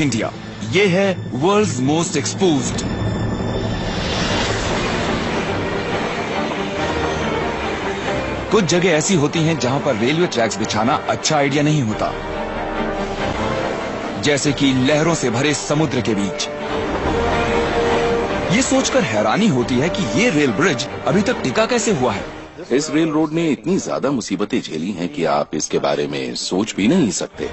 India, ये है world's most exposed. कुछ जगह ऐसी होती हैं जहां पर रेलवे ट्रैक्स बिछाना अच्छा आइडिया नहीं होता, जैसे कि लहरों से भरे समुद्र के बीच। ये सोचकर हैरानी होती है कि ये रेल ब्रिज अभी तक टिका कैसे हुआ है। इस रेल रोड ने इतनी ज्यादा मुसीबतें झेली हैं कि आप इसके बारे में सोच भी नहीं सकते।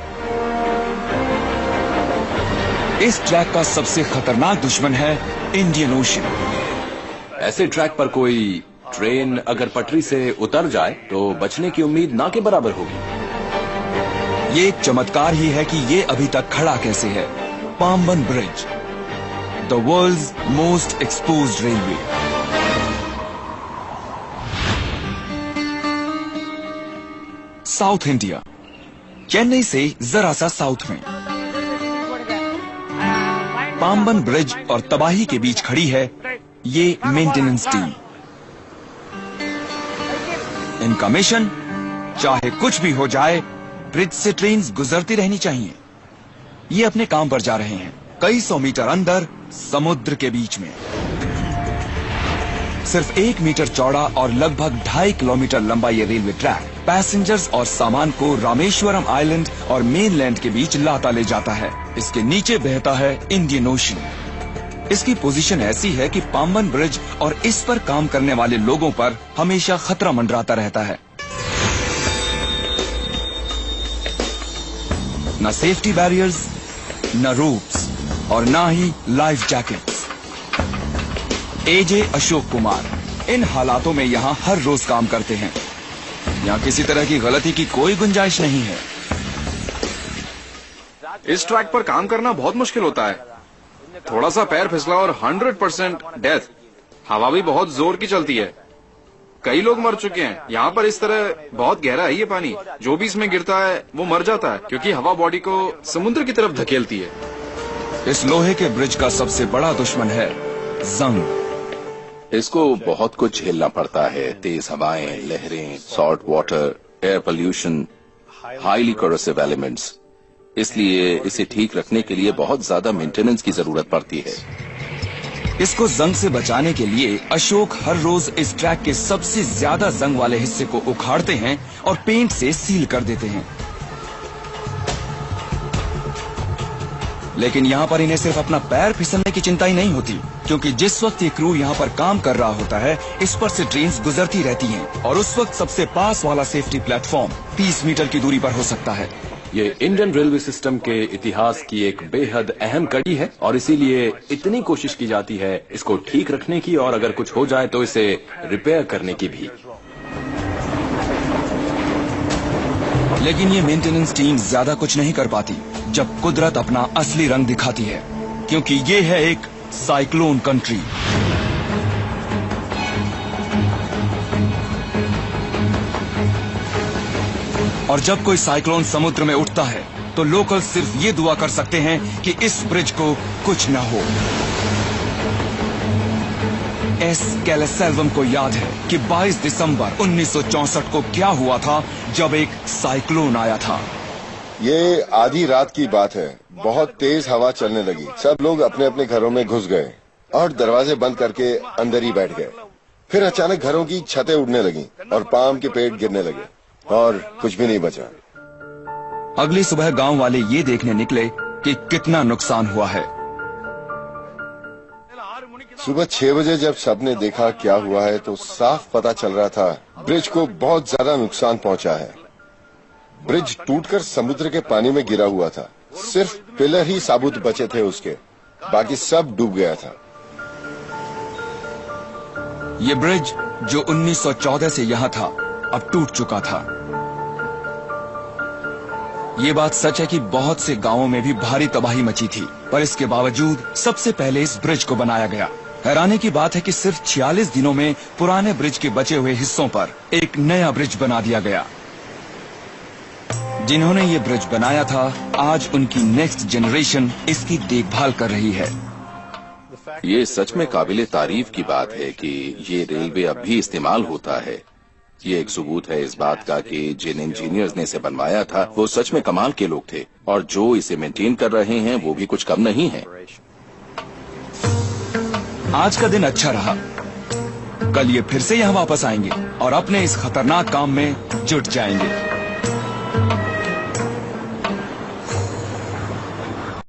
इस ट्रैक का सबसे खतरनाक दुश्मन है इंडियन ओशन। ऐसे ट्रैक पर कोई ट्रेन अगर पटरी से उतर जाए तो बचने की उम्मीद ना के बराबर होगी। ये एक चमत्कार ही है कि ये अभी तक खड़ा कैसे है। Pamban bridge, the world's most exposed railway. South India, Chennai से जरा सा साउथ में पाम्बन ब्रिज और तबाही के बीच खड़ी है ये मेंटेनेंस टीम। इनका मिशन, चाहे कुछ भी हो जाए, ब्रिज से ट्रेन्स गुजरती रहनी चाहिए। ये अपने काम पर जा रहे हैं, कई सौ मीटर अंदर समुद्र के बीच में। सिर्फ 1 मीटर चौड़ा और लगभग 2.5 किलोमीटर लंबा ये रेलवे ट्रैक पैसेंजर्स और सामान को रामेश्वरम आइलैंड और मेनलैंड के बीच लाता ले जाता है। इसके नीचे बहता है इंडियन ओशन। इसकी पोजीशन ऐसी है कि पाम्बन ब्रिज और इस पर काम करने वाले लोगों पर हमेशा खतरा मंडराता रहता है। न सेफ्टी बैरियर्स, न रोप्स और न ही लाइफ जैकेट्स। एजे अशोक कुमार इन हालातों में यहाँ हर रोज काम करते हैं। यहाँ किसी तरह की गलती की कोई गुंजाइश नहीं है। इस ट्रैक पर काम करना बहुत मुश्किल होता है। थोड़ा सा पैर फिसला और 100% डेथ। हवा भी बहुत जोर की चलती है। कई लोग मर चुके हैं। यहाँ पर इस तरह बहुत गहरा है ये पानी, जो भी इसमें गिरता है वो मर जाता है, क्योंकि हवा बॉडी को समुद्र की तरफ धकेलती है। इस लोहे के ब्रिज का सबसे बड़ा दुश्मन है जंग। इसको बहुत कुछ झेलना पड़ता है। तेज हवाएं, लहरें, salt water, air pollution, highly corrosive elements. इसलिए इसे ठीक रखने के लिए बहुत ज्यादा मेंटेनेंस की जरूरत पड़ती है। इसको जंग से बचाने के लिए अशोक हर रोज इस ट्रैक के सबसे ज्यादा जंग वाले हिस्से को उखाड़ते हैं और पेंट से सील कर देते हैं। लेकिन यहाँ पर इन्हें सिर्फ अपना पैर फिसलने की चिंता ही नहीं होती, क्योंकि जिस वक्त ये क्रू यहाँ पर काम कर रहा होता है, इस पर से ट्रेन्स गुजरती रहती हैं और उस वक्त सबसे पास वाला सेफ्टी प्लेटफॉर्म 30 मीटर की दूरी पर हो सकता है। ये इंडियन रेलवे सिस्टम के इतिहास की एक बेहद अहम कड़ी है और इसीलिए इतनी कोशिश की जाती है इसको ठीक रखने की, और अगर कुछ हो जाए तो इसे रिपेयर करने की भी। लेकिन ये मेंटेनेंस टीम ज्यादा कुछ नहीं कर पाती जब कुदरत अपना असली रंग दिखाती है, क्योंकि ये है एक साइक्लोन कंट्री। और जब कोई साइक्लोन समुद्र में उठता है तो लोकल सिर्फ ये दुआ कर सकते हैं कि इस ब्रिज को कुछ न हो। एस कैलेसेल्वम को याद है कि 22 दिसंबर 1964 को क्या हुआ था जब एक साइक्लोन आया था। ये आधी रात की बात है। बहुत तेज हवा चलने लगी। सब लोग अपने अपने घरों में घुस गए और दरवाजे बंद करके अंदर ही बैठ गए। फिर अचानक घरों की छतें उड़ने लगी और पाम के पेड़ गिरने लगे और कुछ भी नहीं बचा। अगली सुबह गांव वाले ये देखने निकले कि कितना नुकसान हुआ है। सुबह 6 बजे जब सबने देखा क्या हुआ है तो साफ पता चल रहा था ब्रिज को बहुत ज्यादा नुकसान पहुंचा है। ब्रिज टूटकर समुद्र के पानी में गिरा हुआ था। सिर्फ पिलर ही साबुत बचे थे उसके, बाकी सब डूब गया था। ये ब्रिज जो 1914 से यहाँ था अब टूट चुका था। ये बात सच है कि बहुत से गांवों में भी भारी तबाही मची थी, पर इसके बावजूद सबसे पहले इस ब्रिज को बनाया गया। हैरानी की बात है कि सिर्फ 46 दिनों में पुराने ब्रिज के बचे हुए हिस्सों पर एक नया ब्रिज बना दिया गया। जिन्होंने ये ब्रिज बनाया था, आज उनकी नेक्स्ट जनरेशन इसकी देखभाल कर रही है। ये सच में काबिले तारीफ की बात है कि ये रेलवे अब भी इस्तेमाल होता है। ये एक सबूत है इस बात का कि जिन इंजीनियर्स ने इसे बनवाया था वो सच में कमाल के लोग थे, और जो इसे मेंटेन कर रहे हैं वो भी कुछ कम नहीं है। आज का दिन अच्छा रहा। कल ये फिर से यहाँ वापस आएंगे और अपने इस खतरनाक काम में जुट जाएंगे।